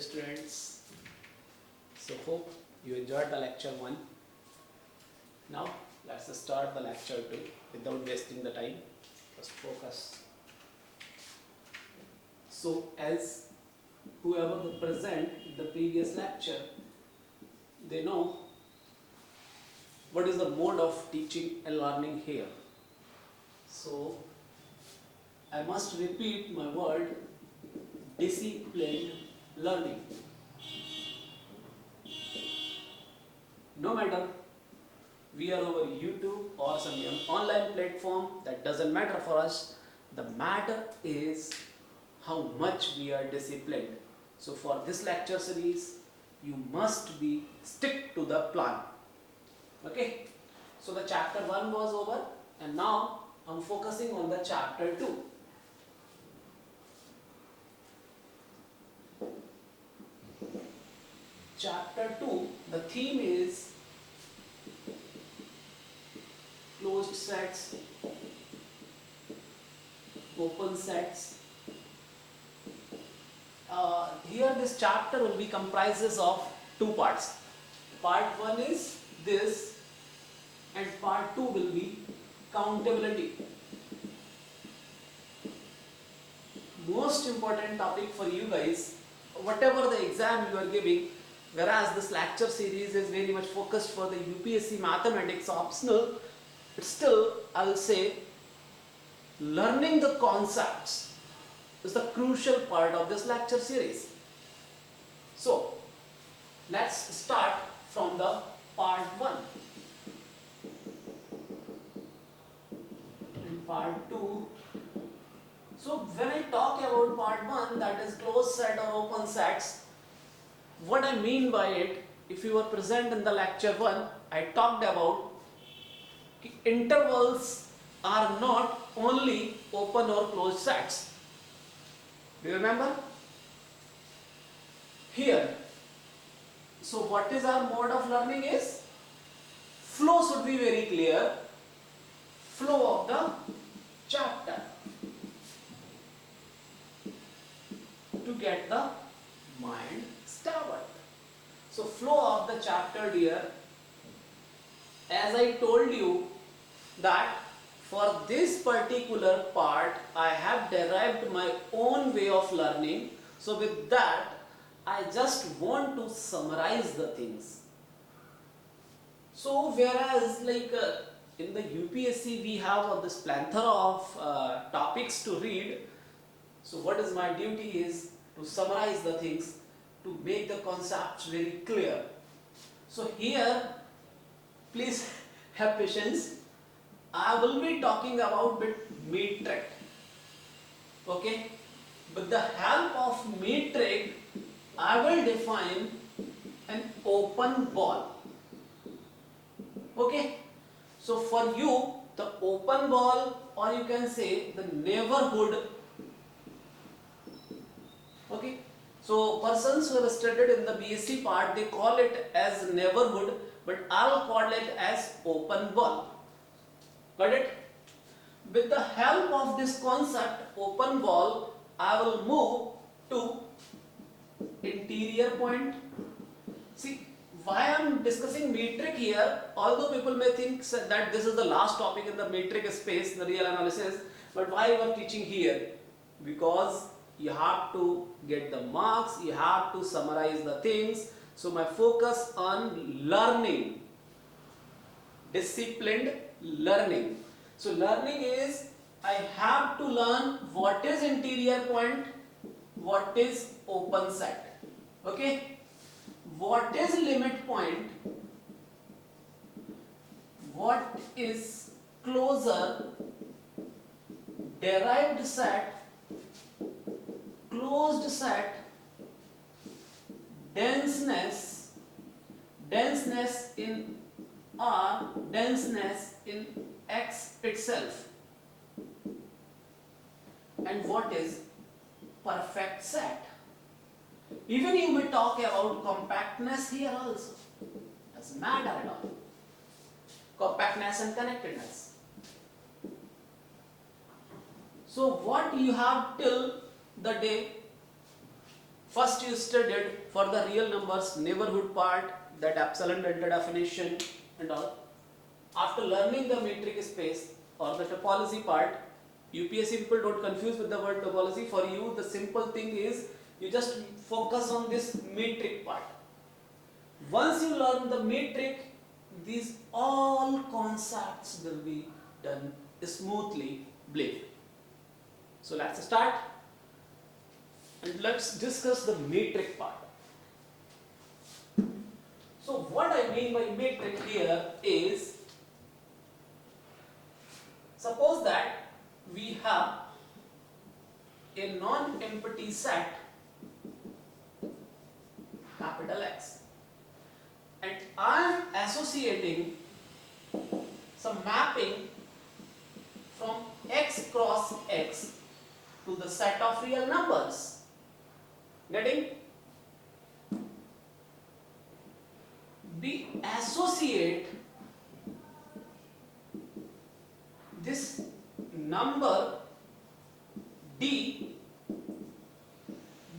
dear students. So hope you enjoyed the lecture 1. Now let's start the lecture 2 without wasting the time. Just focus. So as whoever present the previous lecture, they know what is the mode of teaching and learning here. So I must repeat my word, disciplined learning. No matter we are over YouTube or some online platform, that doesn't matter for us. The matter is how much we are disciplined. So for this lecture series, you must be stick to the plan. Okay, so the chapter 1 was over and now I'm focusing on the chapter 2. Chapter 2, the theme is closed sets, open sets. Here this chapter will be comprises of 2 parts. Part 1 is this and part 2 will be countability. Most important topic for you guys, whatever the exam you are giving, whereas this lecture series is very much focused for the UPSC mathematics optional, but still I will say learning the concepts is the crucial part of this lecture series. So let's start from the part 1. And part 2. So when I talk about part 1, that is closed set or open sets, what I mean by it, if you were present in the lecture 1, I talked about intervals are not only open or closed sets. Do you remember? Here, so what is our mode of learning is, flow should be very clear, flow of the chapter to get the mind started. So flow of the chapter, dear, as I told you that for this particular part I have derived my own way of learning. So with that I just want to summarize the things. So whereas like in the UPSC we have this plethora of topics to read, so what is my duty is to summarize the things, to make the concepts very clear. So here please have patience. I will be talking about metric. Okay, with the help of metric I will define an open ball. Okay, so for you the open ball, or you can say the neighborhood. Okay, so persons who have studied in the BSc part, they call it as neighborhood, but I'll call it as open ball. Got it? With the help of this concept open ball, I will move to interior point. See, why I am discussing metric here, although people may think that this is the last topic in the metric space, the real analysis, but why I am teaching here? Because you have to get the marks, you have to summarize the things. So my focus on learning, disciplined learning. So learning is, I have to learn what is interior point, what is open set. Okay, what is limit point, what is closure, derived set, closed set, denseness, denseness in R, denseness in X itself, and what is perfect set. Even you may talk about compactness here also, doesn't matter at all. Compactness and connectedness. So what you have till the day First you studied for the real numbers neighborhood part, that epsilon delta definition and all. After learning the metric space or the topology part, UPSC people don't confuse with the word topology. For you, the simple thing is you just focus on this metric part. Once you learn the metric, these all concepts will be done smoothly, believe. So let's start and let's discuss the metric part. So what I mean by metric here is, suppose that we have a non-empty set capital X and I am associating some mapping from x cross x to the set of real numbers. Getting? We associate this number D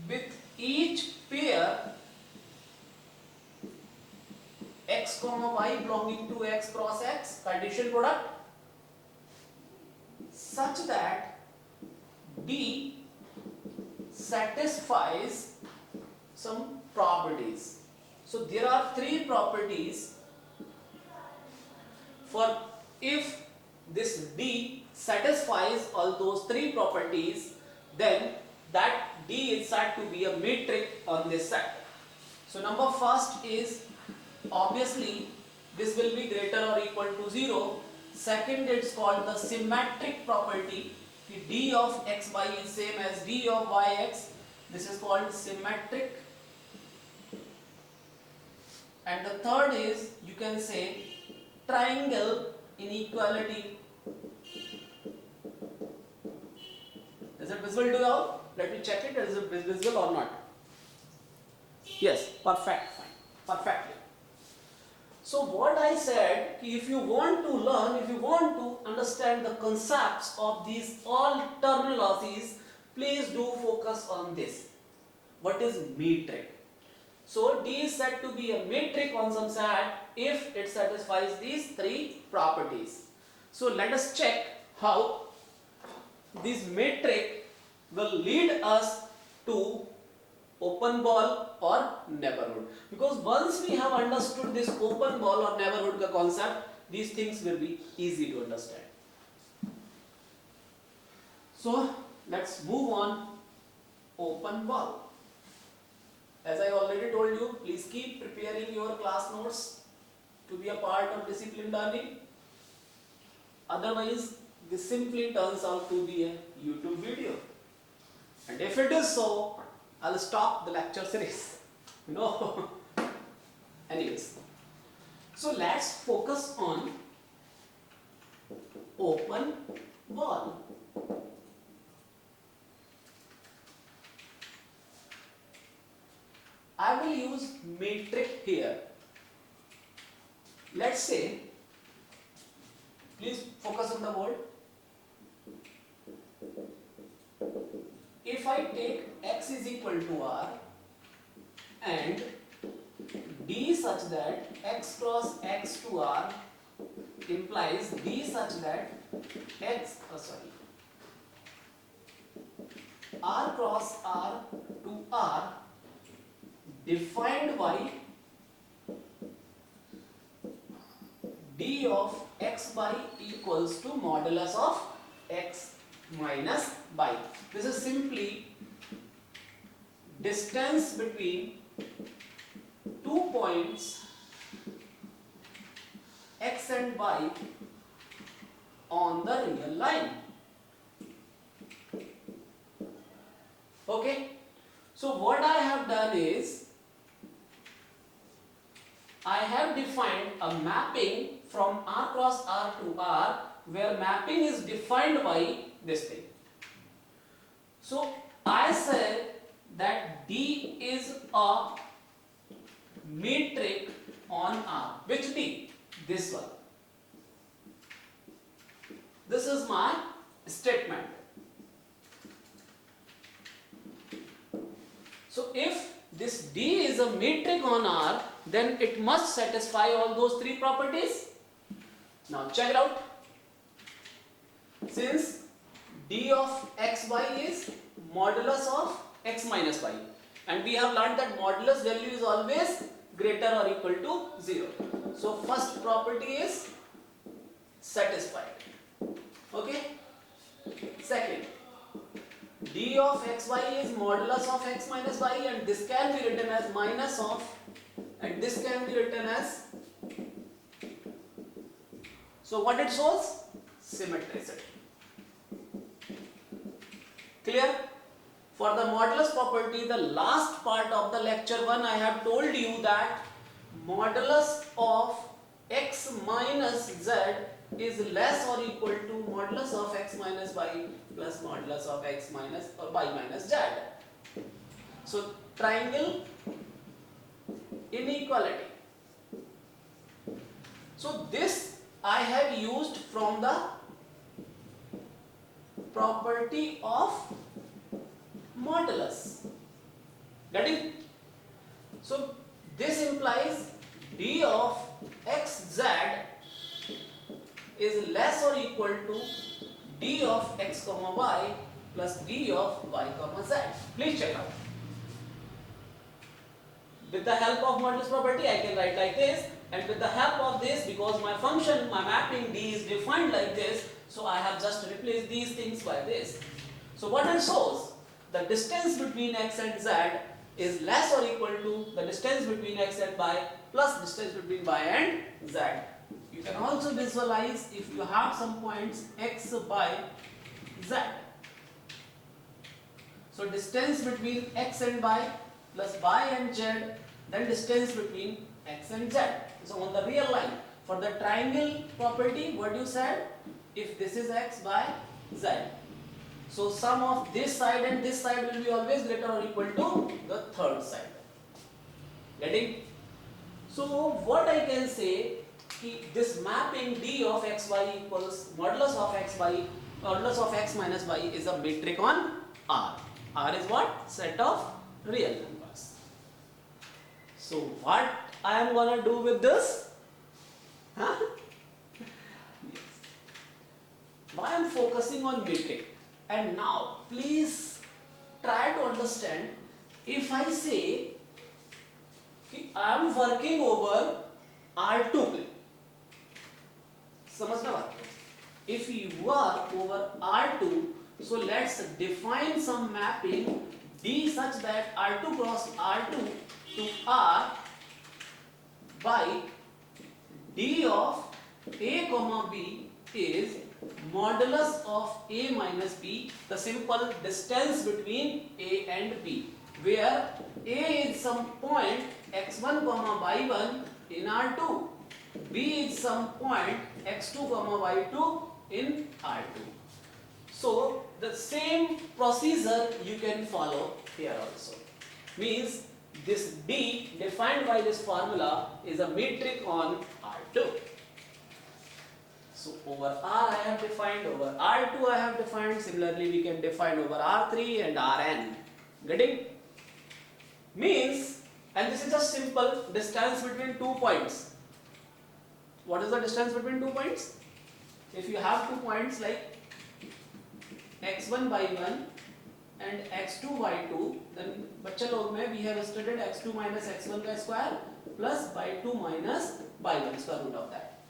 with each pair x comma y belonging to x cross x, Cartesian product, such that D satisfies some properties. So there are three properties for if this D satisfies all those three properties, then that D is said to be a metric on this set. So number first is, obviously this will be greater or equal to 0. Second, it's called the symmetric property. D of xy is same as D of yx. This is called symmetric. And the third is, you can say, triangle inequality. Is it visible to you all? Let me check it. Is it visible or not? Yes, perfect, fine, perfectly. So what I said, if you want to learn, if you want to understand the concepts of these all terminologies, please do focus on this. What is metric? So D is said to be a metric on some set if it satisfies these three properties. So let us check how this metric will lead us to open ball or neighborhood. Because once we have understood this open ball or neighborhood concept, these things will be easy to understand. So let's move on. Open ball. As I already told you, please keep preparing your class notes to be a part of discipline learning. Otherwise, this simply turns out to be a YouTube video. And if it is so, I'll stop the lecture series. No. Anyways. So let's focus on open ball. I will use metric here. Let's say, please focus on the board. If I take x is equal to r and d such that x cross x to r implies d such that r cross r to r defined by d of x by equals to modulus of x minus by. This is simply distance between 2 points x and y on the real line. Okay, so what I have done is I have defined a mapping from r cross r to r, where mapping is defined by this thing. So I said that D is a metric on R. Which D? This one. This is my statement. So if this D is a metric on R, then it must satisfy all those three properties. Now check it out. Since D of xy is modulus of x minus y, and we have learned that modulus value is always greater or equal to 0. So first property is satisfied. Okay. Second, D of xy is modulus of x minus y, and this can be written as minus of, and this can be written as. So what it shows? Symmetricity. Clear? For the modulus property, the last part of the lecture 1, I have told you that modulus of x minus z is less or equal to modulus of x minus y plus modulus of x minus or y minus z. So triangle inequality. So this I have used from the property of modulus. Getting? So this implies D of xz is less or equal to D of x comma y plus D of y comma z. Please check out. With the help of modulus property, I can write like this, and with the help of this, because my function, my mapping D is defined like this, so I have just replaced these things by this. So what it shows? The distance between x and z is less or equal to the distance between x and y plus distance between y and z. You can also visualize if you have some points x, y, z. So distance between x and y plus y and z, then distance between x and z. So on the real line, for the triangle property, what you said? If this is x, y, z. So sum of this side and this side will be always greater or equal to the third side. Getting? So what I can say, this mapping D of xy equals modulus of xy, modulus of x minus y is a metric on R. R is what? Set of real numbers. So what I am gonna do with this? Huh? Yes. Why I am focusing on metric? And now please try to understand, if I say I am working over R2 plane. समझना बात है. If you work over R2, so let's define some mapping D such that R2 cross R2 to R by D of A comma B is modulus of A minus B, the simple distance between A and B, where A is some point x1 comma y1 in R2, B is some point x2 comma y2 in R2. So the same procedure you can follow here also. Means this D defined by this formula is a metric on R2. So over R I have defined, over R2 I have defined, similarly we can define over R3 and Rn. Getting? Means, and this is just simple distance between 2 points. What is the distance between 2 points? If you have 2 points like x1 y1 and x2 y2, then बच्चे लोग में we have studied x2 minus x1 का square plus y2 minus y1 square root of that.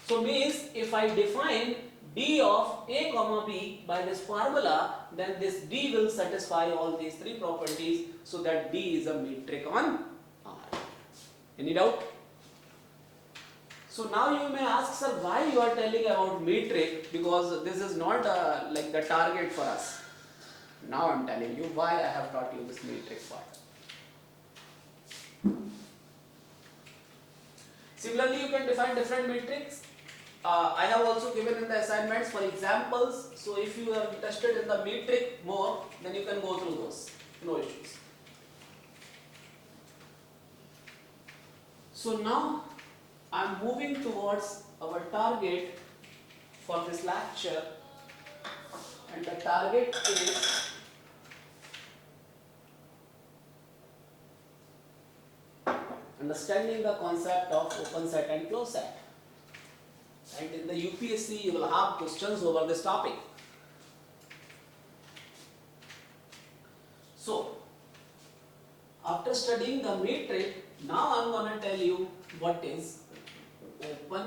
So means if I define D of A comma B by this formula, then this D will satisfy all these three properties, so that D is a metric on R. Any doubt? So now you may ask, sir, why you are telling about metric, because this is not like the target for us. Now I am telling you why I have taught you this metric part. Similarly, you can define different metrics. I have also given in the assignments for examples, so if you are interested in the metric more, then you can go through those, no issues. So now I am moving towards our target for this lecture, and the target is understanding the concept of open set and closed set. And in the UPSC you will have questions over this topic. So after studying the metric, now I am going to tell you what is open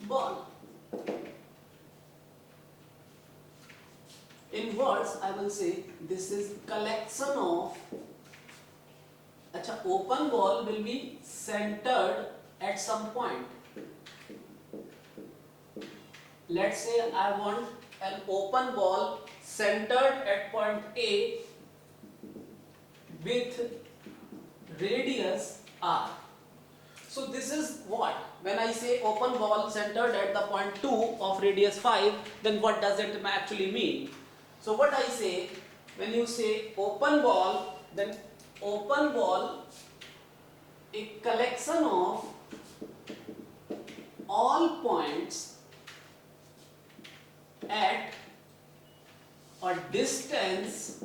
ball. In words I will say this is collection of open ball will be centered at some point. Let's say I want an open ball centered at point A with radius r. So this is what? When I say open ball centered at the point 2 of radius 5, then what does it actually mean? So what I say, when you say open ball, then open ball, a collection of all points at a distance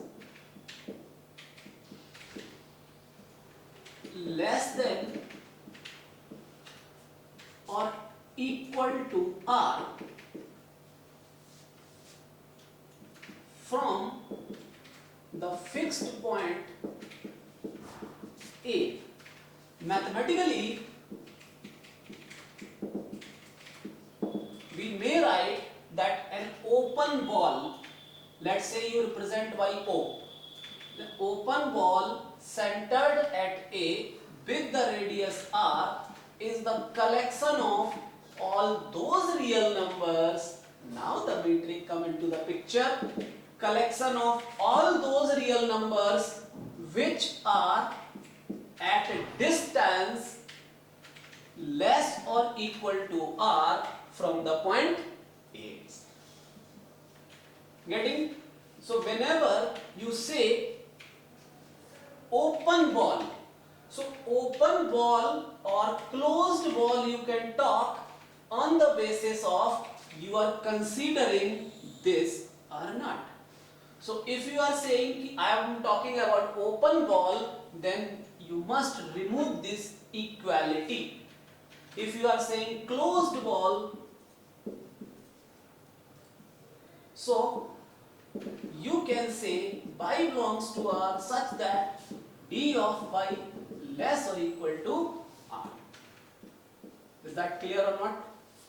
less than or equal to r from the fixed point A. Mathematically, we may write that an open ball, let's say you represent by O, the open ball centered at A with the radius r is the collection of all those real numbers. Now the metric come into the picture. Collection of all those real numbers which are at a distance less or equal to r from the point A. Getting? So whenever you say open ball, so open ball or closed ball you can talk on the basis of you are considering this or not. So if you are saying I am talking about open ball, then you must remove this equality. If you are saying closed ball, so you can say by belongs to R such that d of y less or equal to R. Is that clear or not,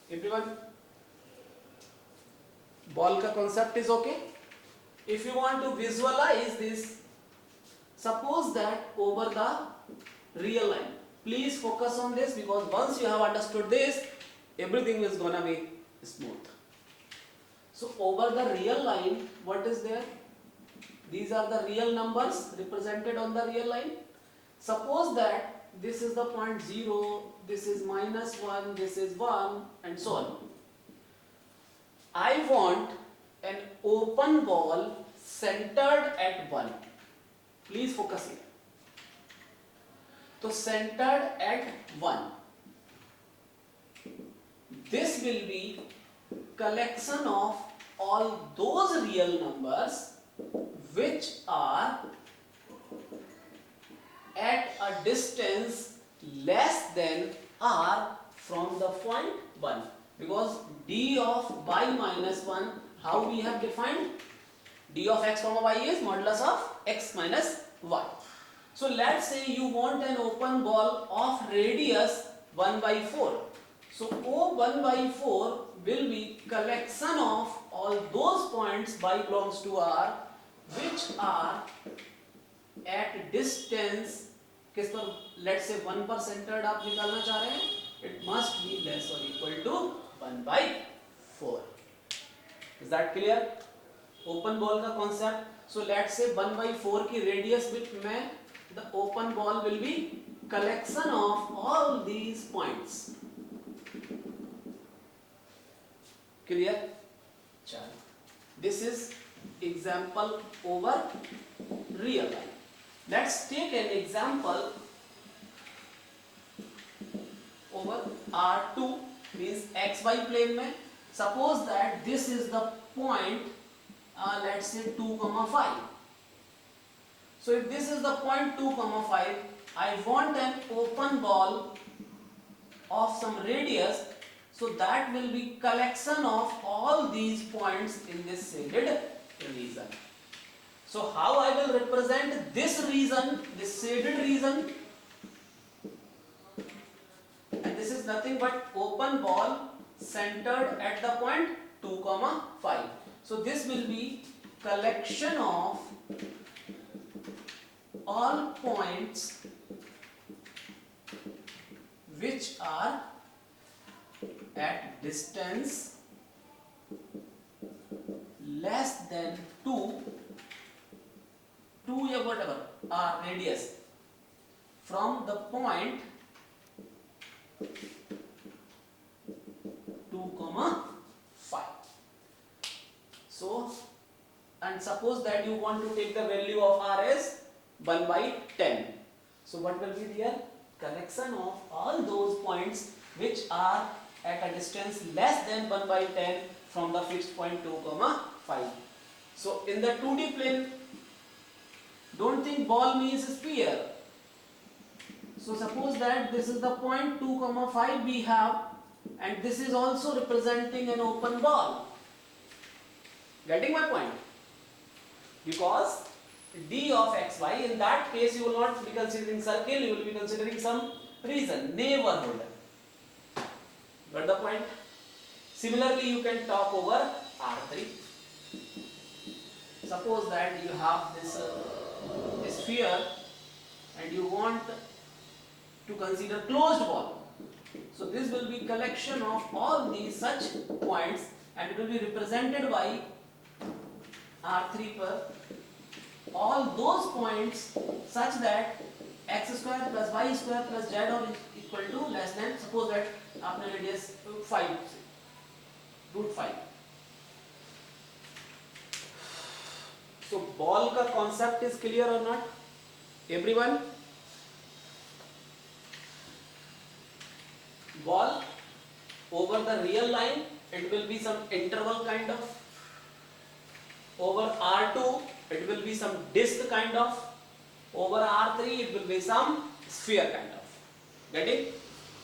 everyone? Ball ka concept is okay. If you want to visualize this, suppose that over the real line, please focus on this, because once you have understood this, everything is gonna be smooth. So over the real line, what is there? These are the real numbers represented on the real line. Suppose that this is the point 0, this is -1, this is 1, and so on. I want an open ball centered at 1. Please focus here. So centered at 1. This will be collection of all those real numbers which are at a distance less than r from the point 1. Because d of y minus 1, how we have defined? D of x comma y is modulus of x minus y. So let's say you want an open ball of radius 1/4. So O1/4 will be collection of all those points y belongs to r which are at distance, किस पर, let's say 1 पर centered आप निकालना चाह रहे हैं, it must be less or equal to 1/4. Is that clear? Open ball का concept. So let's say 1/4 की radius bit में the open ball will be collection of all these points. Clear? चलो. This is example over real life. Let's take an example over R2, means xy plane में. Suppose that this is the point, let's say 2, 5. So if this is the point 2, 5, I want an open ball of some radius, so that will be collection of all these points in this shaded region. So how I will represent this region, this shaded region, and this is nothing but open ball centered at the point 2, 5. So this will be collection of all points which are at distance less than 2 or whatever radius from the point 2, 5. So, and suppose that you want to take the value of r as 1 by 10. So what will be there? Collection of all those points which are at a distance less than 1 by 10 from the fixed point 2, 5. So in the 2D plane, don't think ball means sphere. So suppose that this is the point 2, 5 we have, and this is also representing an open ball. Getting my point? Because d of xy, in that case you will not be considering circle, you will be considering some region, neighborhood. Got the point? Similarly, you can talk over R3. Suppose that you have this sphere and you want to consider closed ball. So this will be collection of all these such points, and it will be represented by R3 per all those points such that x square plus y square plus z or is equal to less than, suppose that आपने radius 5 root 5. So ball का concept is clear or not? Everyone? Ball over the real line, it will be some interval kind of. Over R2, it will be some disc kind of. Over R3, it will be some sphere kind of. Get it?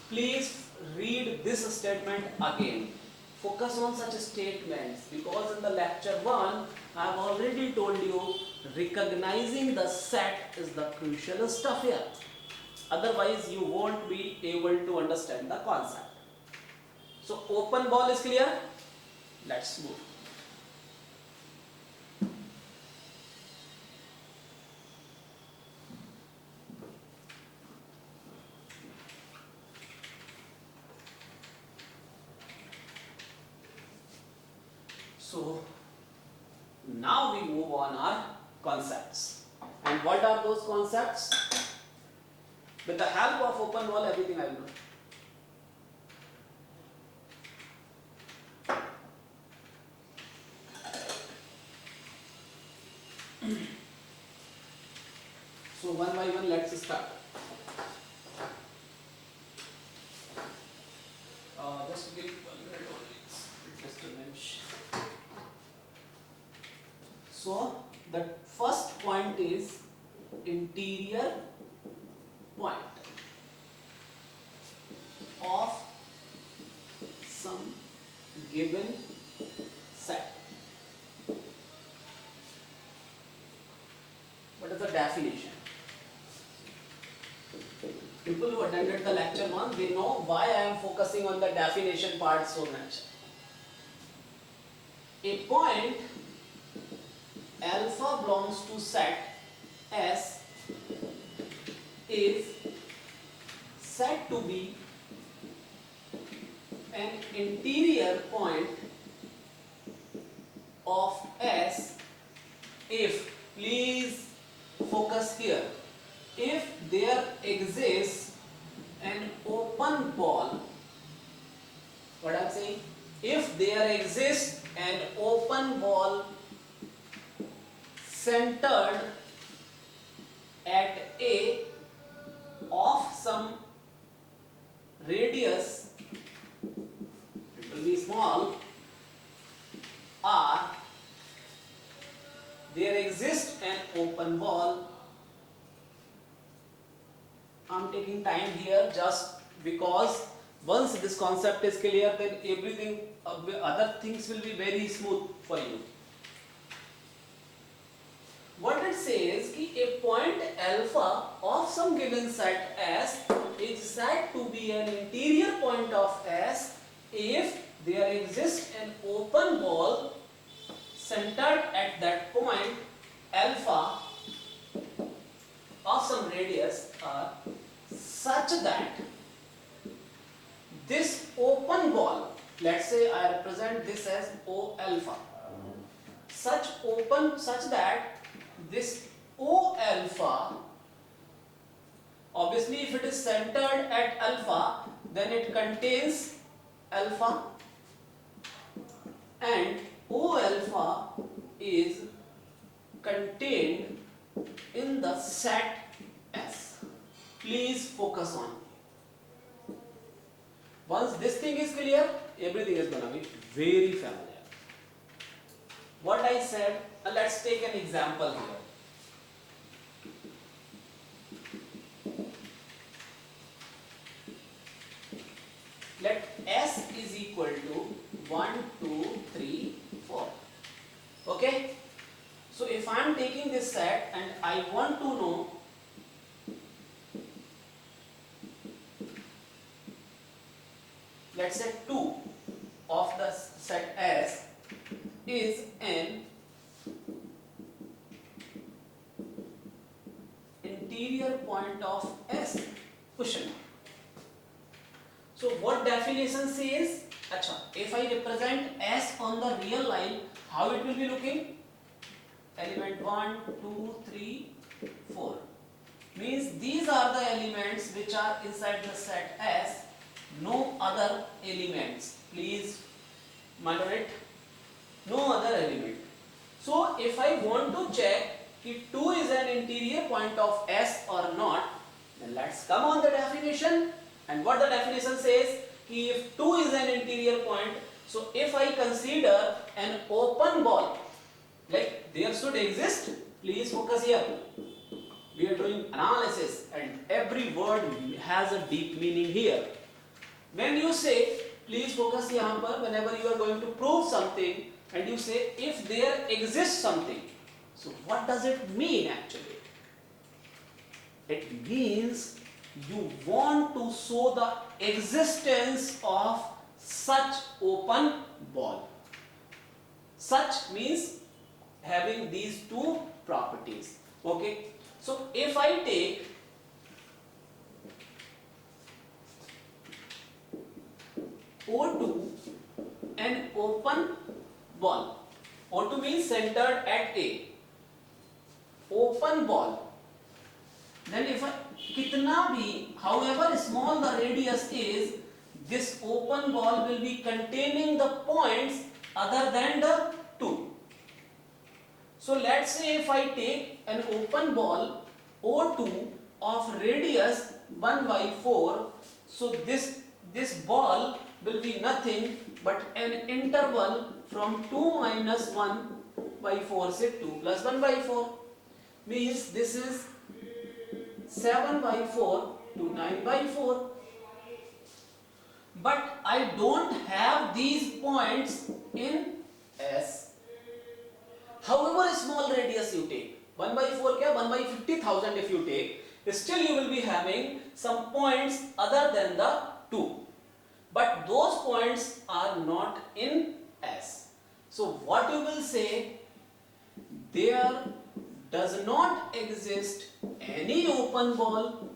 Please read this statement again. Focus on such statements, because in the lecture 1, I have already told you recognizing the set is the crucial stuff here. Otherwise, you won't be able to understand the concept. So, open ball is clear? Let's move. So, now we move on our concepts. And what are those concepts? With the help of open ball, everything I will do. So one by one, let's start. Just give 1 minute only. Just a minute. So the first point is interior point of some given set. What is the definition? People who attended the lecture 1, they know why I am focusing on the definition part so much. A point alpha belongs to set S is said to be an interior point of S if, please focus here, if there exists an open ball. What I am saying? If there exists an open ball centered at A of some radius, it will be small, r, there exists an open ball I'm taking time here just because once this concept is clear, then everything other things will be very smooth for you. What it says कि a point alpha of some given set S is said to be an interior point of S if there exists an open ball centered at that point alpha of some radius are such that this open ball, let's say I represent this as O alpha, such that this O alpha, obviously if it is centered at alpha, then it contains alpha, and O alpha is contained in the set S. Please focus on. Once this thing is clear, everything is going to be very familiar. What I said, let's take an example here. Let S is equal to 1, 2, 3, 4. Okay? So if I am taking this set and I want to know let's say 2 of the set S is an interior point of S cushion. So what definition says? Acha, if I represent S on the real line, how it will be looking? Element 1, 2, 3, 4. Means these are the elements which are inside the set S. No other elements. Please monitor it. No other element. So if I want to check if 2 is an interior point of S or not, then let's come on the definition. And what the definition says, if 2 is an interior point, so if I consider an open ball, like there should exist, please focus here. We are doing analysis and every word has a deep meaning here. When you say, please focus here, whenever you are going to prove something and you say if there exists something, so what does it mean actually? It means you want to show the existence of such open ball. Such means having these two properties. Okay, so if I take O2 an open ball, O2 means centered at A, open ball, then if I kitna bhi, however small the radius is, this open ball will be containing the points other than the 2. So let's say if I take an open ball O2 of radius 1/4, so this ball will be nothing but an interval from 2 minus 1/4 say 2 plus 1/4, means this is 7/4 to 9/4. But I don't have these points in S. However small radius you take, 1/4 kya 1/50,000 if you take, still you will be having some points other than the 2. But those points are not in S. So what you will say, there does not exist any open ball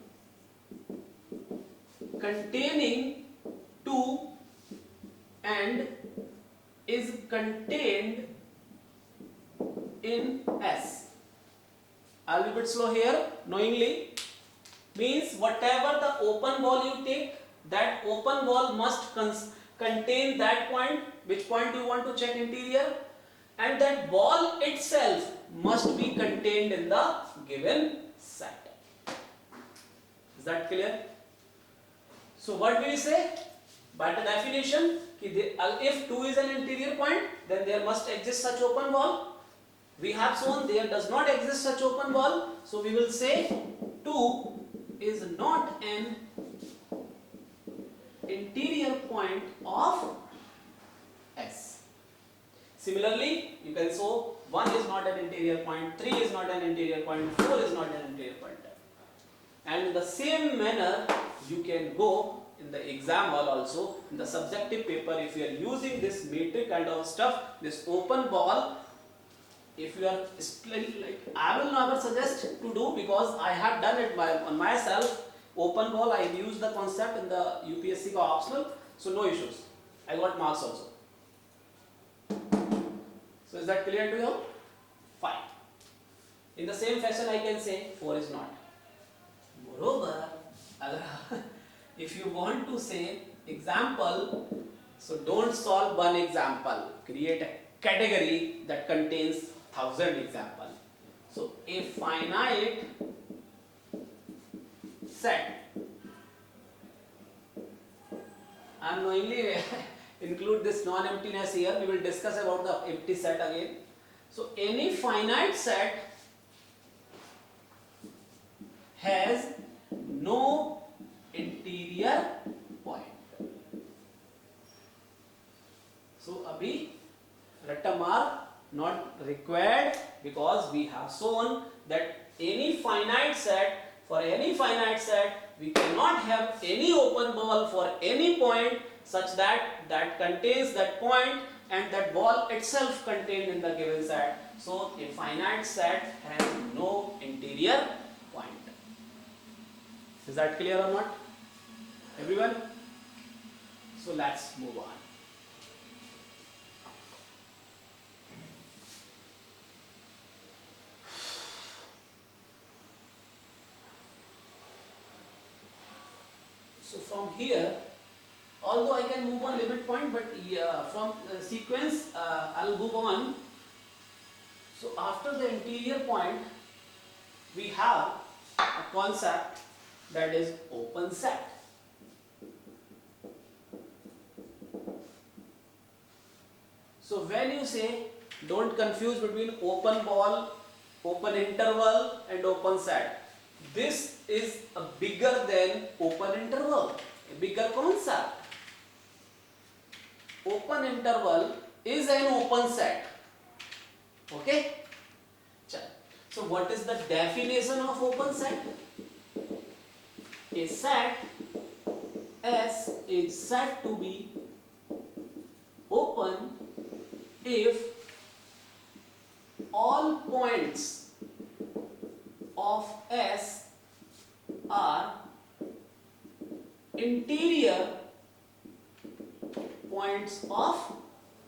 containing 2 and is contained in S. I'll be a bit slow here, knowingly. Means whatever the open ball you take, that open ball must contain that point, which point you want to check interior, and that ball itself must be contained in the given set. Is that clear? So what will we say? By the definition, if 2 is an interior point, then there must exist such open ball. We have shown there does not exist such open ball, so we will say 2 is not an interior point of S. Similarly, you can show 1 is not an interior point, 3 is not an interior point, 4 is not an interior point. And in the same manner, you can go in the exam hall also, in the subjective paper, if you are using this metric kind of stuff, this open ball, if you are like, I will never suggest to do, because I have done it on myself. Open ball, I have used the concept in the UPSC optional, so no issues. I got marks also. So is that clear to you? Fine. In the same fashion, I can say 4 is not. Moreover, if you want to say example, so don't solve one example. Create a category that contains 1000 examples. So a finite set. I am knowingly include this non-emptiness here. We will discuss about the empty set again. So any finite set has no interior point. So abhi letter mark not required, because we have shown that any finite set, for any finite set we cannot have any open ball for any point such that that contains that point and that ball itself contained in the given set. So a finite set has no interior point. Is that clear or not, everyone? So let's move on. So from here, although I can move on limit point, but from sequence I'll move on. So after the interior point, we have a concept that is open set. So when you say, don't confuse between open ball, open interval and open set. This is a bigger than open interval, a bigger concept. Open interval is an open set. Okay? So what is the definition of open set? A set S is said to be open if all points of S are interior points of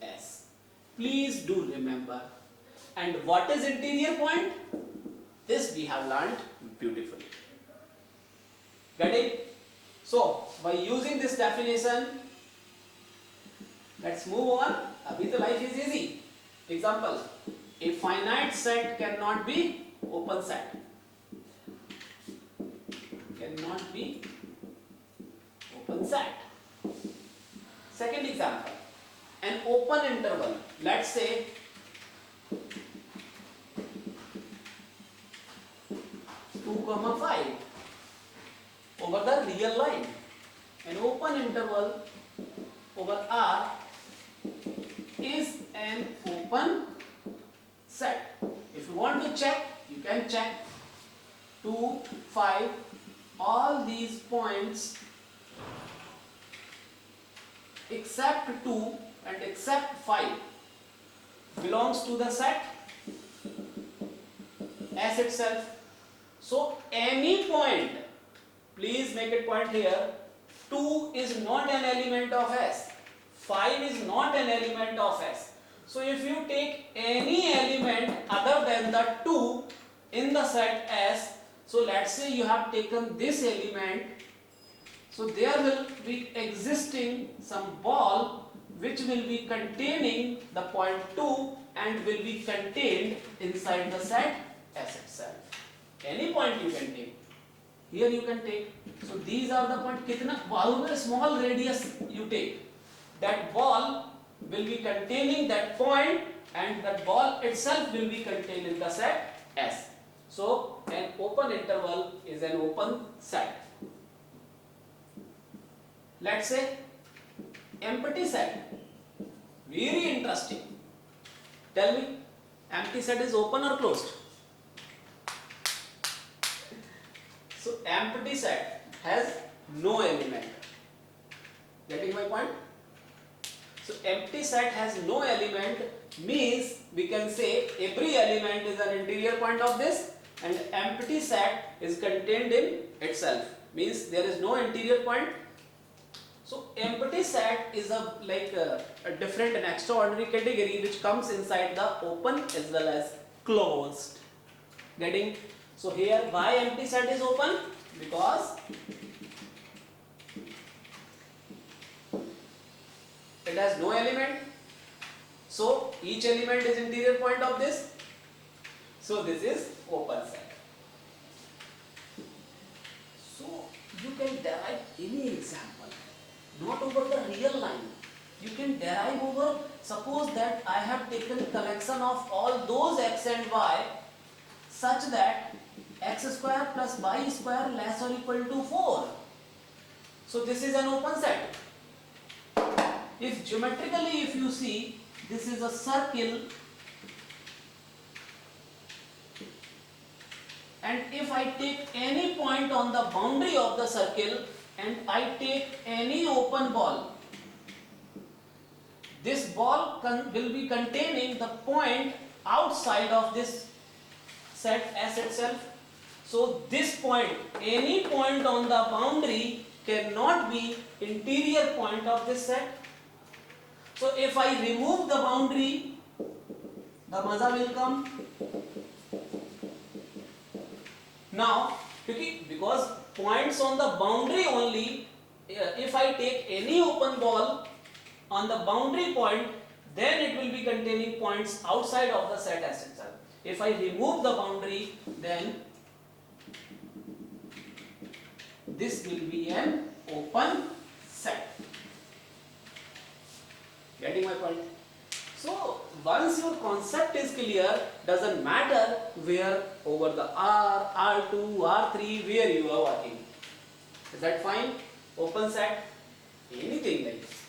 S. Please do remember. And what is interior point? This we have learned beautifully. Get it? So, by using this definition, let's move on. Abhi the life is easy. Example, a finite set cannot be open set. Cannot be open set. Second example, an open interval. Let's say 2,5 over the real line. An open interval over R is an open set. If you want to check, you can check 2, 5, all these points except 2 and except 5 belongs to the set S itself. So any point, please make it point here, 2 is not an element of S, 5 is not an element of S. So if you take any element other than the 2 in the set S, so let's say you have taken this element, so there will be existing some ball which will be containing the point 2 and will be contained inside the set S itself. Any point you can take. Here you can take. So these are the points. Kitna ball में small radius you take. That ball will be containing that point and that ball itself will be contained in the set S. So an open interval is an open set. Let's say empty set. Very interesting. Tell me, empty set is open or closed? So empty set has no element. Getting my point? So empty set has no element means we can say every element is an interior point of this, and empty set is contained in itself, means there is no interior point. So empty set is a different and extraordinary category which comes inside the open as well as closed. Getting? So here why empty set is open? Because it has no element. So each element is interior point of this. So this is open set. So you can derive any example, not over the real line. You can derive over, suppose that I have taken collection of all those x and y such that x square plus y square less or equal to 4. So this is an open set. If geometrically if you see, this is a circle, and if I take any point on the boundary of the circle and I take any open ball, this ball will be containing the point outside of this set S itself. So this point, any point on the boundary cannot be interior point of this set. So if I remove the boundary, the maza will come. Now, because points on the boundary only, if I take any open ball on the boundary point, then it will be containing points outside of the set S itself. If I remove the boundary, then this will be an open set. Getting my point? So once your concept is clear, doesn't matter where over the R, R2, R3, where you are working. Is that fine? Open set, anything like this.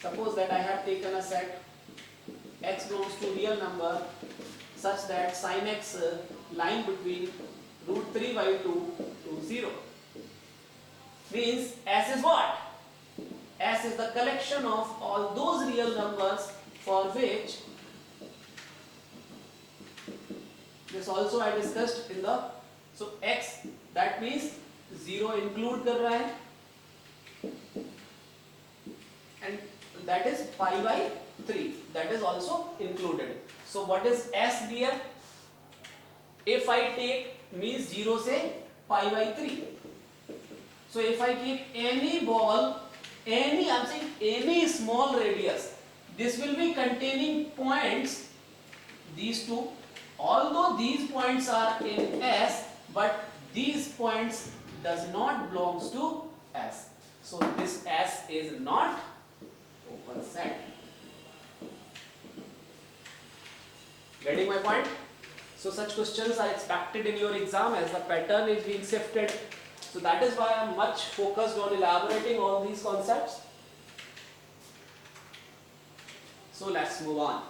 Suppose that I have taken a set x belongs to real number such that sin x line between root 3 by 2 to 0. Means S is what? S is the collection of all those real numbers for which, this also I discussed in the, so x that means 0 include कर रहा है, and that is pi by 3, that is also included. So what is S here? If I take means 0 से pi by 3. So if I take any ball, any, I am saying any small radius, this will be containing points, these two, although these points are in S, but these points does not belongs to S. So this S is not open set. Getting my point? So such questions are expected in your exam as the pattern is being shifted. So that is why I am much focused on elaborating all these concepts. So let's move on.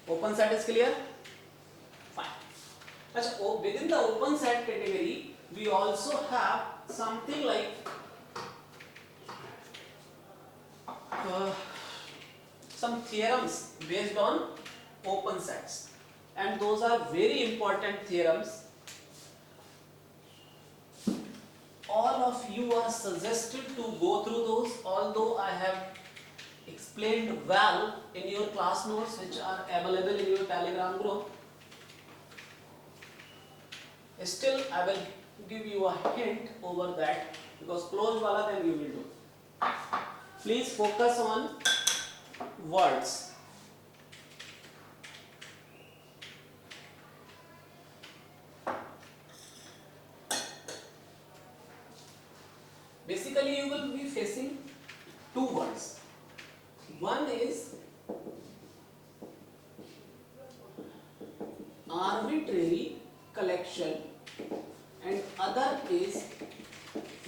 Open set is clear? Fine. Achha, within the open set category, we also have something like some theorems based on open sets, and those are very important theorems. All of you are suggested to go through those, although I have explained well in your class notes which are available in your Telegram group. Still, I will give you a hint over that, because closed wala then you will do. Please focus on words. Basically, you will be facing two words. One is arbitrary collection and other is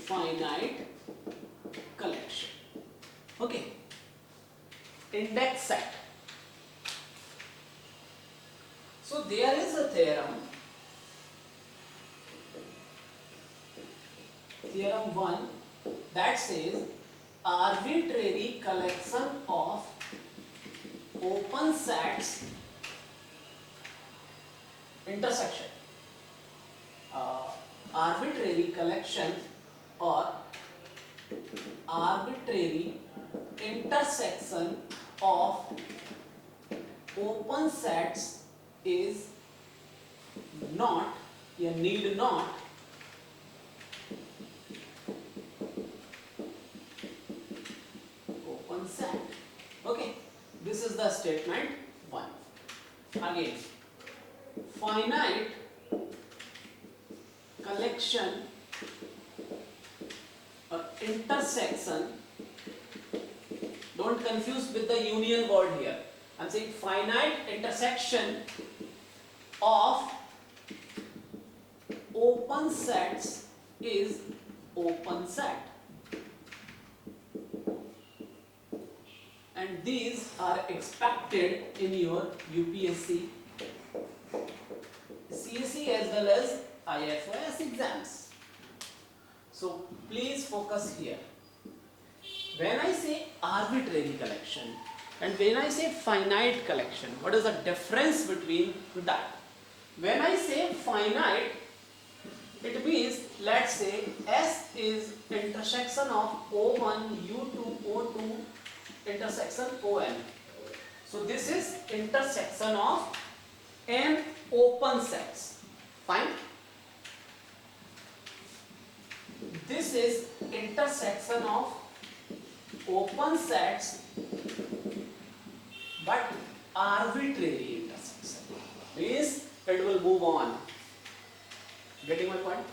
finite collection. Okay. Index set. So there is a theorem 1 that says arbitrary collection of open sets intersection. Arbitrary collection or arbitrary intersection of open sets is not, you need not open set. Okay, this is the statement 1. Again, finite collection or intersection, don't confuse with the union word here. I'm saying finite intersection of open sets is open set, and these are expected in your UPSC CSE as well as IIT exams. So please focus here. When I say arbitrary collection and when I say finite collection, what is the difference between that? When I say finite, it means, let's say S is intersection of O1, U2, O2, intersection ON. So this is intersection of n open sets. Fine. This is intersection of open sets but arbitrary intersection. Means it will move on. Getting my point?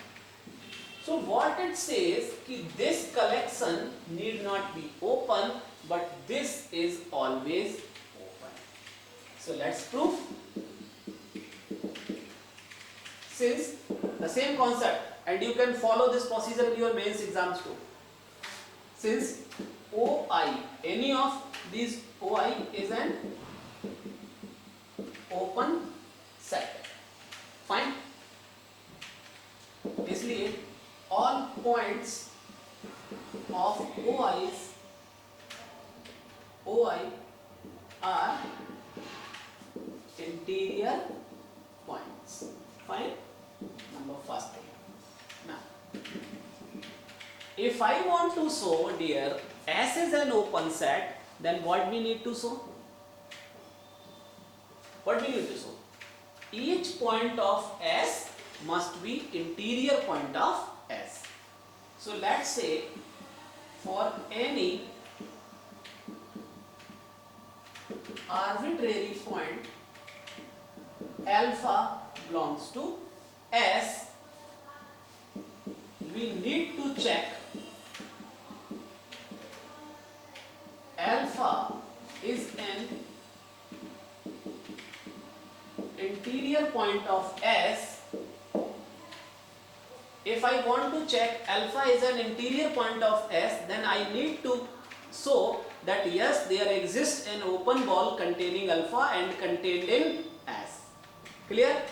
So what it says कि this collection need not be open but this is always open. So let's prove. Since the same concept, and you can follow this procedure in your mains exams too. Since OI, any of these OI is an open set. Fine. इसलिए all points of OI are interior points. Fine. Number first. Now, if I want to show, dear, S is an open set, then what we need to show? What we need to show? Each point of S must be interior point of S. So let's say for any arbitrary point alpha belongs to S, we need to check alpha is an interior point of S. If I want to check alpha is an interior point of S, then I need to show that yes, there exists an open ball containing alpha and contained in S. Clear?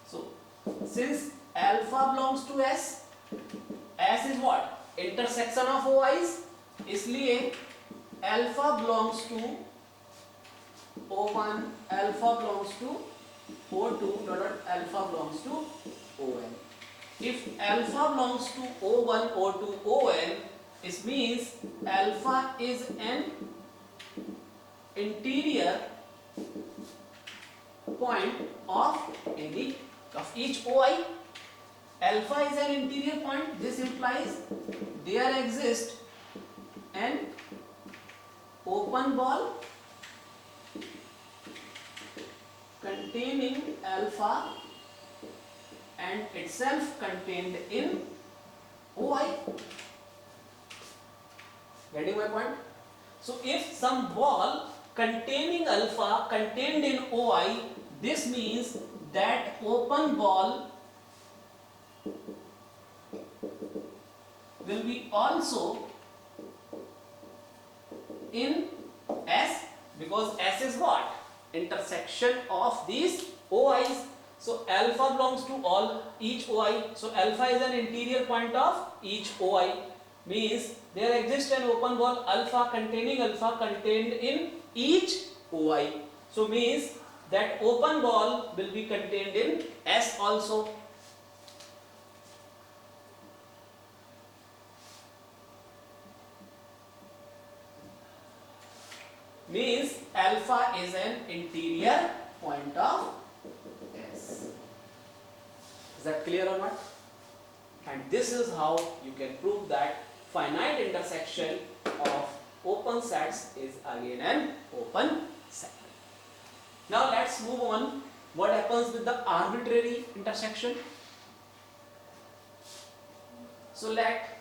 So, since alpha belongs to S, S is what? Intersection of OIs. इसलिए alpha belongs to O1, alpha belongs to O2, alpha belongs to ON. If alpha belongs to O1, O2, ON, it means alpha is an interior point of each OI. Alpha is an interior point. This implies there exists an open ball containing alpha and itself contained in OI. Getting my point? So if some ball containing alpha contained in OI This means that open ball will be also in S, because S is what? Intersection of these OIs. So alpha belongs to each OI. So alpha is an interior point of each OI. Means there exists an open ball alpha contained in each OI. So means that open ball will be contained in S also. Means alpha is an interior point of S. Is that clear or not? And this is how you can prove that finite intersection of open sets is again an open set. Now let's move on. What happens with the arbitrary intersection? So let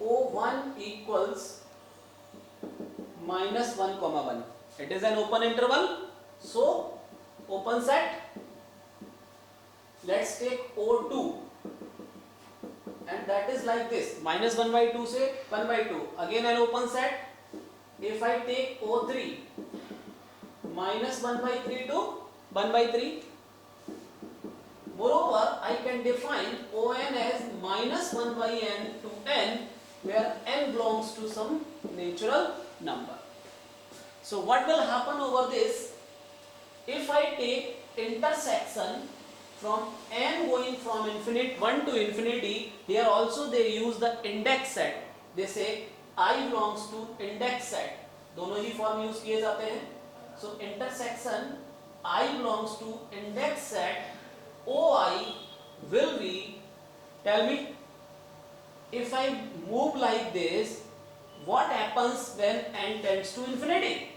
O1 equals minus 1 comma 1. It is an open interval, so open set. Let's take O2, and that is like this, minus 1 by 2 say 1 by 2, again an open set. If I take O3, minus 1 by 3 to 1 by 3. Moreover, I can define On as minus 1 by n to n, where n belongs to some natural number. So what will happen over this? If I take intersection from n going from 1 to infinity, here also they use the index set. They say I belongs to index set. दोनों ही form use किए जाते हैं. So intersection I belongs to index set OI will be, tell me, if I move like this, what happens when n tends to infinity?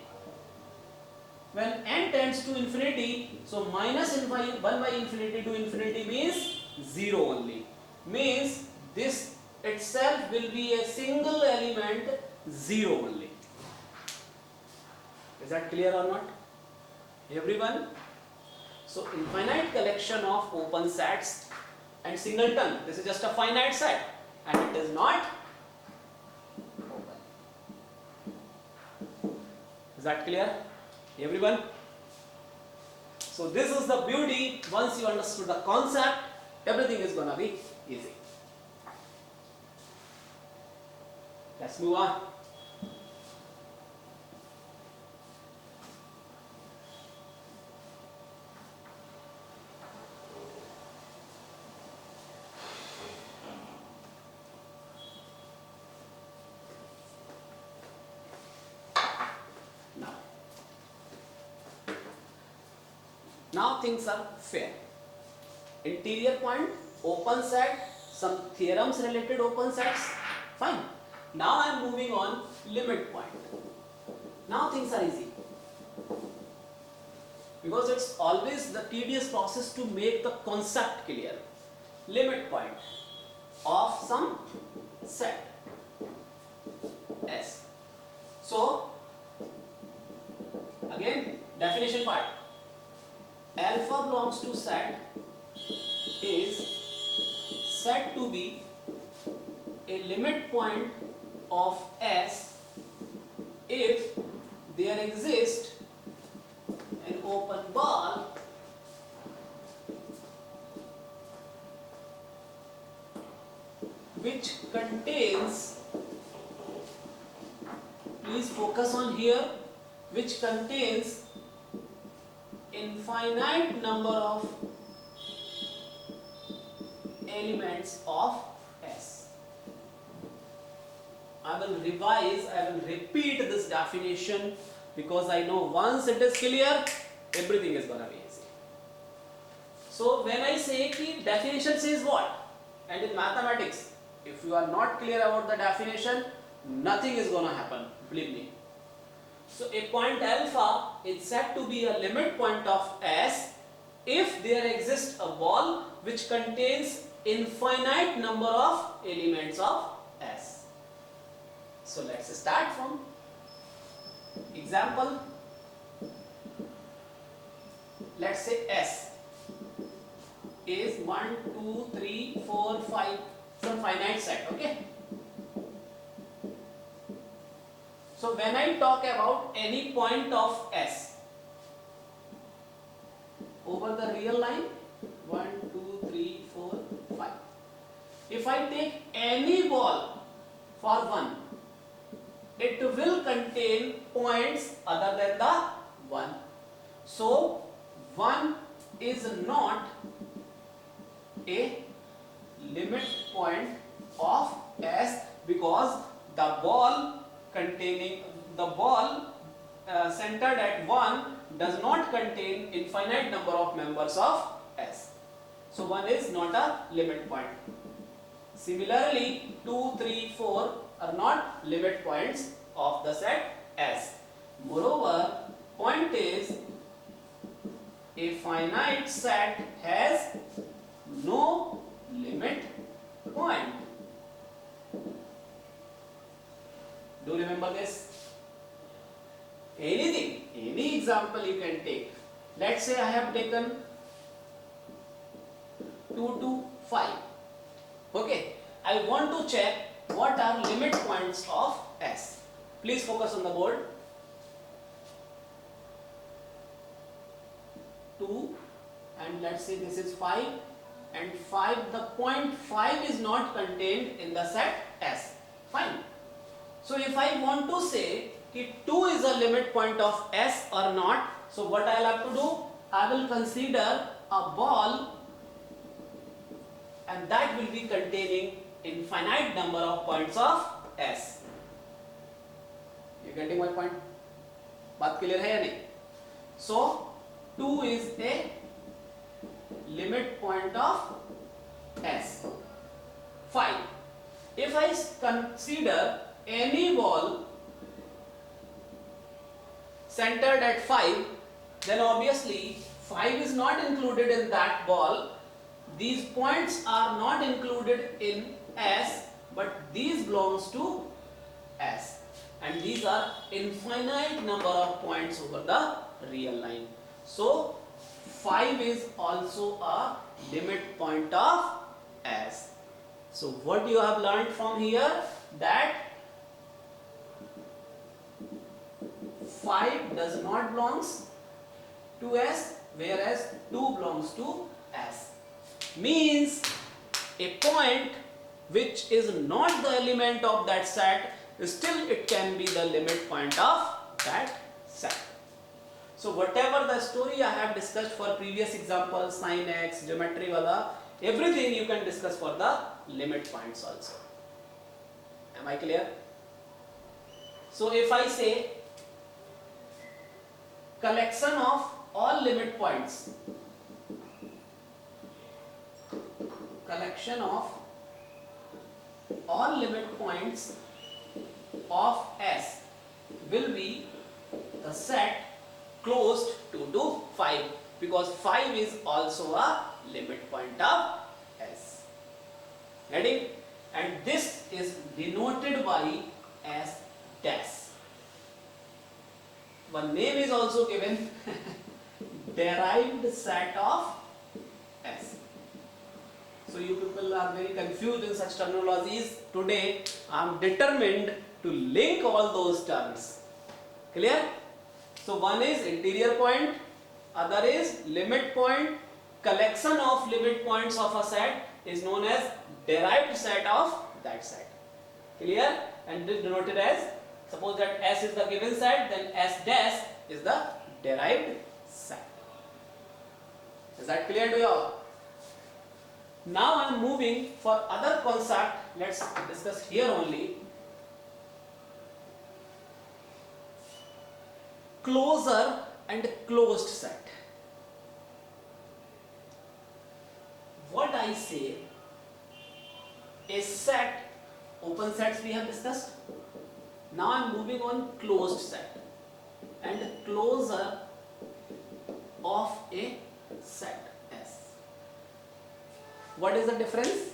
When n tends to infinity, so minus 1 by infinity to infinity means 0 only. Means this itself will be a single element 0 only. Is that clear or not? Everyone? So infinite collection of open sets and singleton. This is just a finite set and it is not open. Is that clear? Everyone? So this is the beauty. Once you understood the concept, everything is gonna be easy. Let's move on. Now things are fair. Interior point, open set, some theorems related open sets, fine. Now I am moving on limit point. Now things are easy. Because it's always the tedious process to make the concept clear. Limit point of some set S. So again definition part. Alpha belongs to set is said to be a limit point of S if there exists an open ball which contains, please focus on here, which contains infinite number of elements of S. I will revise, I will repeat this definition because I know once it is clear, everything is gonna be easy. So when I say ki definition says what? And in mathematics, if you are not clear about the definition, nothing is gonna happen, believe me. So a point alpha is said to be a limit point of S if there exists a ball which contains infinite number of elements of S. So let's start from example. let's say S is 1, 2, 3, 4, 5, some finite set, okay? So when I talk about any point of S over the real line, 1, 2, 3, 4, 5. If I take any ball for 1, it will contain points other than the 1. So 1 is not a limit point of S because the ball centered at 1 does not contain infinite number of members of S. So 1 is not a limit point. Similarly, 2, 3, 4 are not limit points of the set S. Moreover, point is a finite set has no limit point. Do you remember this? Anything, any example you can take. Let's say I have taken 2 to 5. Okay, I want to check what are limit points of S. Please focus on the board. 2 and let's say this is 5 and 5, the point 5 is not contained in the set S. Fine. So if I want to say that 2 is a limit point of S or not, so what I will have to do? I will consider a ball and that will be containing infinite number of points of S. You getting my point? बात clear है या नहीं? So 2 is a limit point of S. Fine. If I consider any ball centered at 5, then obviously 5 is not included in that ball. These points are not included in S, but these belongs to S, and these are infinite number of points over the real line. So 5 is also a limit point of S. So what you have learned from here, that 5 does not belongs to S, whereas 2 belongs to S. Means a point which is not the element of that set, still it can be the limit point of that set. So whatever the story I have discussed for previous examples, sin x, geometry wala, everything you can discuss for the limit points also. Am I clear? So if I say collection of all limit points, collection of all limit points of S will be the set closed to 5, because 5 is also a limit point of S. Ready? And this is denoted by S dash. One name is also given, derived set of S. So you people are very confused in such terminologies. Today I am determined to link all those terms. Clear? So one is interior point, other is limit point. Collection of limit points of a set is known as derived set of that set. Clear? And this denoted as, suppose that S is the given set, then S dash is the derived set. Is that clear to you all? Now I am moving for other concept. Let's discuss here only. Closure and closed set. What I say, a set, open sets we have discussed. Now I am moving on closed set and closure of a set S. What is the difference?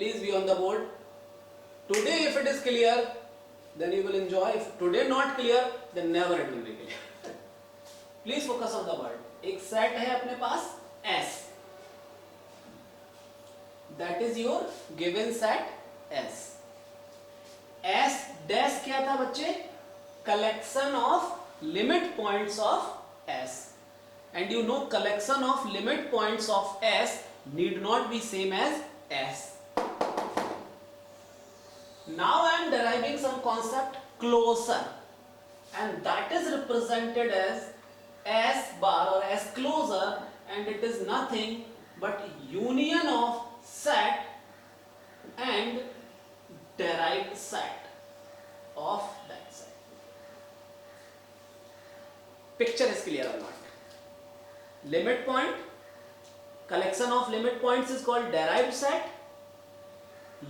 please be on the board. Today if it is clear, then you will enjoy. If today not clear, then never it will be clear. Please focus on the word. एक set है अपने पास S. That is your given set S. S dash क्या था बच्चे? Collection of limit points of S. And you know collection of limit points of S need not be same as S. Now I am deriving some concept closer, and that is represented as S bar or S closer, and it is nothing but union of set and derived set of that set. Picture is clear or not? Limit point, collection of limit points is called derived set.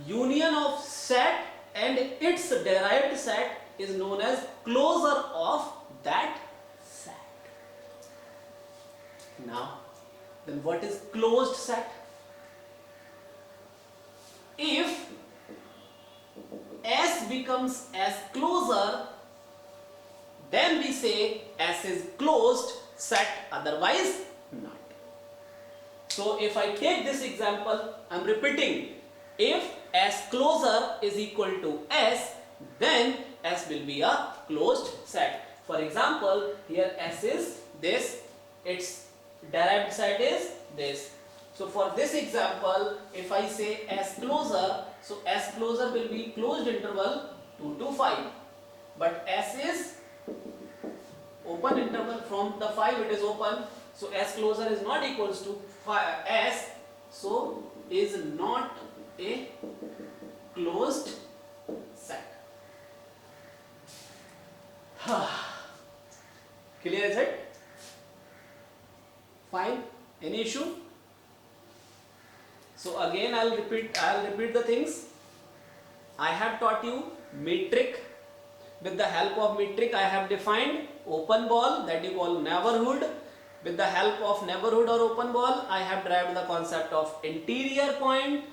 Union of set and its derived set is known as closure of that set. Now, then what is closed set? If S becomes S closer, then we say S is closed set, otherwise not. So if I take this example, I am repeating, if S closer is equal to S, then S will be a closed set. For example, here S is this, its derived set is this. So for this example, if I say S closer, so S closer will be closed interval 2 to 5. But S is open interval, from the 5 it is open. So S closer is not equals to S, so is not a closed set. Clear is it? Fine. Any issue? So again I'll repeat the things. I have taught you metric. With the help of metric I have defined open ball, that you call neighborhood. With the help of neighborhood or open ball, I have derived the concept of interior point.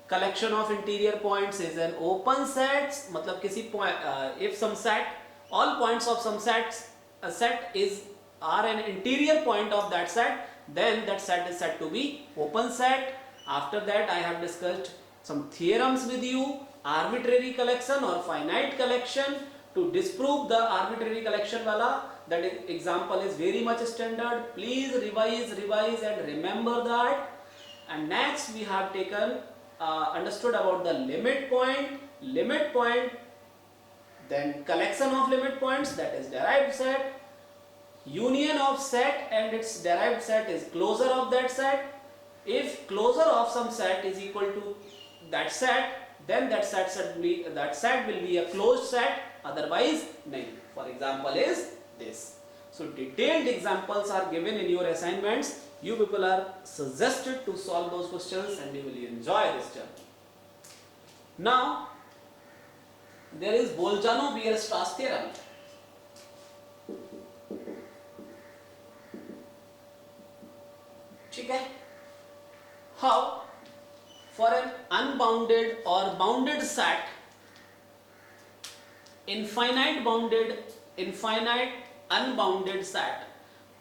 Collection of interior points is an open set. मतलब किसी point, if some set, all points of some sets, a set are an interior point of that set, then that set is said to be open set. After that I have discussed some theorems with you, arbitrary collection or finite collection. To disprove the arbitrary collection wala, that example is very much standard. Please revise and remember that. And next we have taken understood about the limit point, then collection of limit points, that is derived set. Union of set and its derived set is closure of that set. If closure of some set is equal to that set, then that set will be a closed set, otherwise nahi. For example is this. So detailed examples are given in your assignments. You people are suggested to solve those questions and you will enjoy this journey. Now there is Bolzano-Weierstrass theorem. Okay? How for an unbounded or bounded set, infinite unbounded set,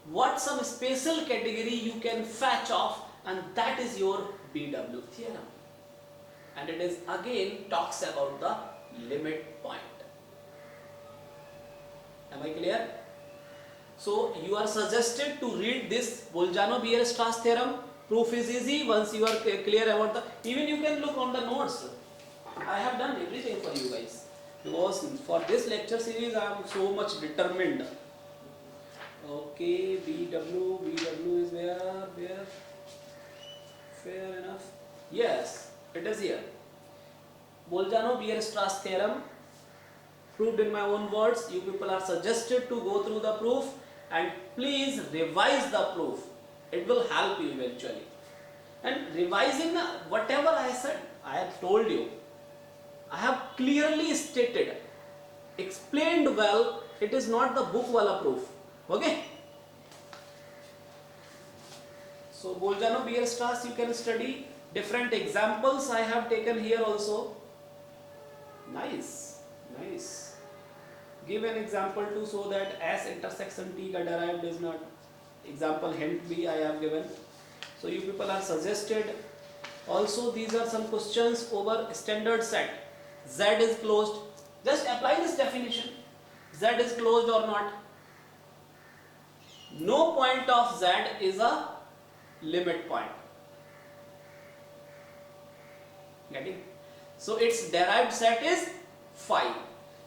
what some special category you can fetch off, and that is your BW theorem, and it is again talks about the limit point. Am I clear? So you are suggested to read this Bolzano-Weierstrass theorem. Proof is easy once you are clear about the, even you can look on the notes. I have done everything for you guys, because for this lecture series I am so much determined. Okay, BW is where? Fair enough. Yes, it is here. Bolzano-Weierstrass theorem, proved in my own words. You people are suggested to go through the proof and please revise the proof. It will help you eventually. And revising whatever I said, I have told you, I have clearly stated, explained well. It is not the book wala proof. Okay? So Bolzano-Weierstrass you can study Different examples I have taken here also. Nice, nice. Give an example too, so that S intersection T का derived is not. Example hint B I have given. So you people are suggested. Also these are some questions over standard set. Z is closed. Just apply this definition. Z is closed or not. No point of Z is a limit point. Getting? So its derived set is phi.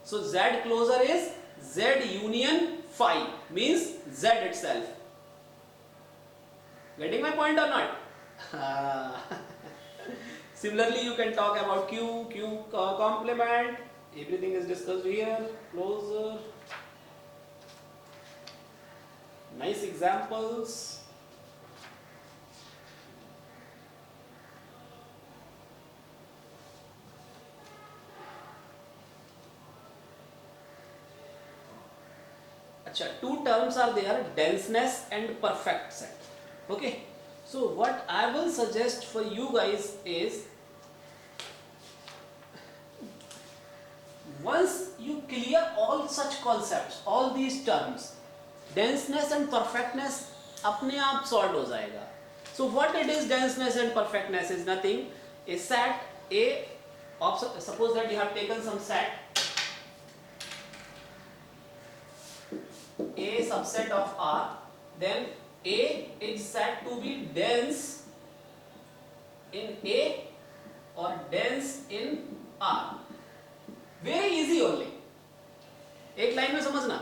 So Z closure is Z union phi, means Z itself. Getting my point or not? Similarly, you can talk about Q complement. Everything is discussed here. Closure. Nice examples. Achha, two terms are there, denseness and perfect set. Okay. So what I will suggest for you guys is, once you clear all such concepts, all these terms, denseness and perfectness अपने आप solved हो जाएगा. So what it is, denseness and perfectness is nothing. A set A, suppose that you have taken some set A subset of R, then A is said to be dense in A or dense in R. Very easy only. एक line में समझना.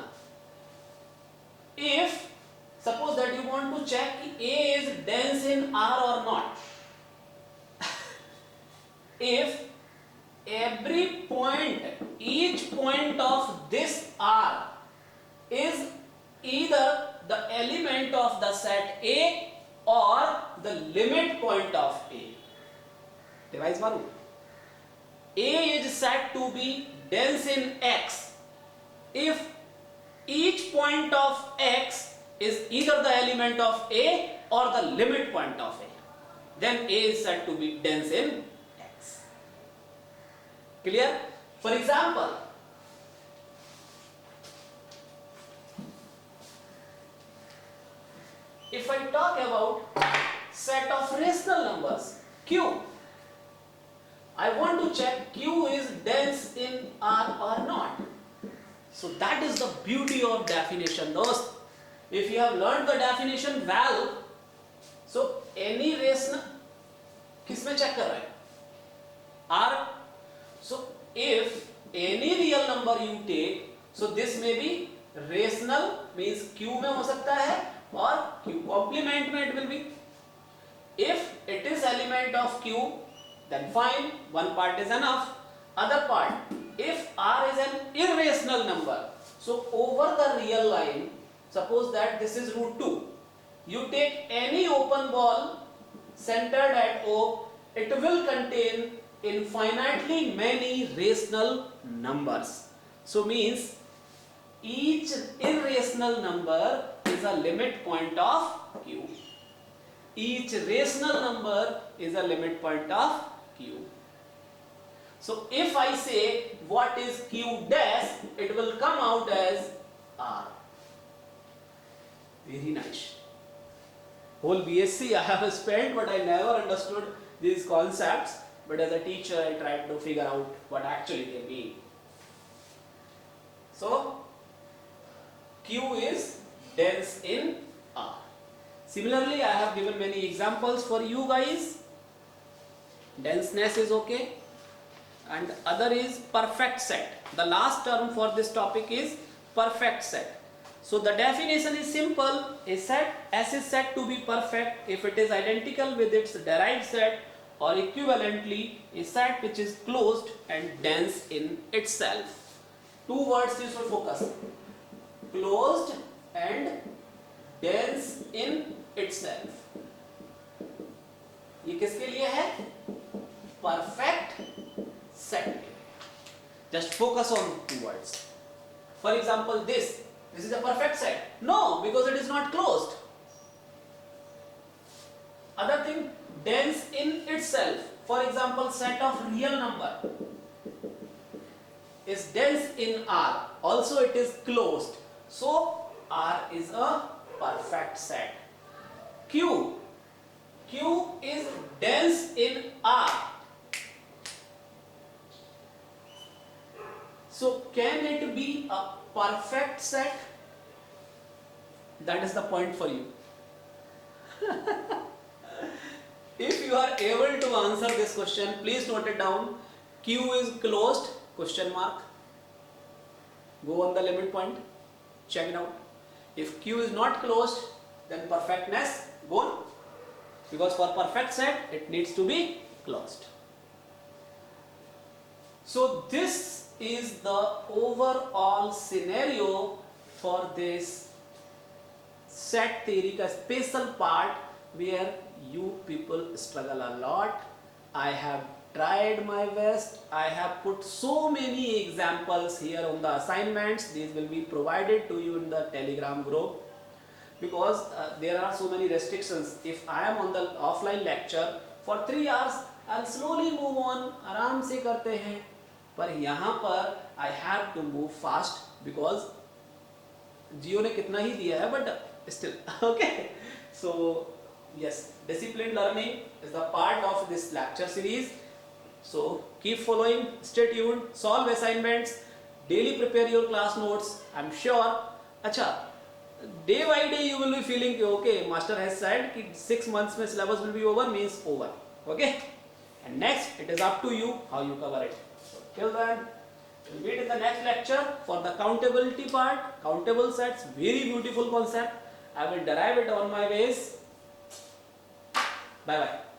If suppose that you want to check A is dense in R or not, if every point, each point of this R is either the element of the set A or the limit point of A. Device maru. A is said to be dense in X if each point of X is either the element of A or the limit point of A. Then A is said to be dense in X. Clear? For example, if I talk about set of rational numbers Q, I want to check Q is dense in R or not. So that is the beauty of definition. Dost, if you have learned the definition well, so any rational, किसमें check कर रहे हैं? R. So if any real number you take, so this may be rational, means Q में हो सकता है, or Q complement में it will be. If it is element of Q, then fine, one part is enough. Other part, if R is an irrational number, so over the real line, suppose that this is root 2, you take any open ball centered at O, it will contain infinitely many rational numbers. So means each irrational number is a limit point of Q. Each rational number is a limit point of Q. So if I say what is Q dash, it will come out as R. Very nice. Whole BSc I have spent, but I never understood these concepts. But as a teacher, I tried to figure out what actually they mean. So Q is dense in R. Similarly, I have given many examples for you guys. Denseness is okay. And other is perfect set. The last term for this topic is perfect set. So the definition is simple. A set S is said to be perfect if it is identical with its derived set, or equivalently a set which is closed and dense in itself. Two words you should focus. Closed and dense in itself. ये किसके लिए है? Perfect set. Just focus on two words. For example, this is a perfect set. No, because it is not closed. Other thing, dense in itself. For example, set of real number is dense in R. Also it is closed. So R is a perfect set. Q is dense in R. So can it be a perfect set? That is the point for you. If you are able to answer this question, please note it down. Q is closed, question mark. Go on the limit point, check it out. If Q is not closed, then perfectness gone. Because for perfect set, it needs to be closed. So this is the overall scenario for this set theory का special part where you people struggle a lot. I have tried my best. I have put so many examples here on the assignments. These will be provided to you in the Telegram group because there are so many restrictions. If I am on the offline lecture for 3 hours, I'll slowly move on. आराम से करते हैं. पर यहाँ पर I have to move fast because जियो ने कितना ही दिया है, but still okay. So yes, disciplined learning is the part of this lecture series. So keep following, stay tuned, solve assignments, daily prepare your class notes. I'm sure. अच्छा, day by day you will be feeling कि okay, master has said कि 6 months में syllabus will be over, means over. Okay? And next, it is up to you how you cover it. So till then, we'll meet in the next lecture for the countability part. Countable sets, very beautiful concept. I will derive it on my ways. Bye bye.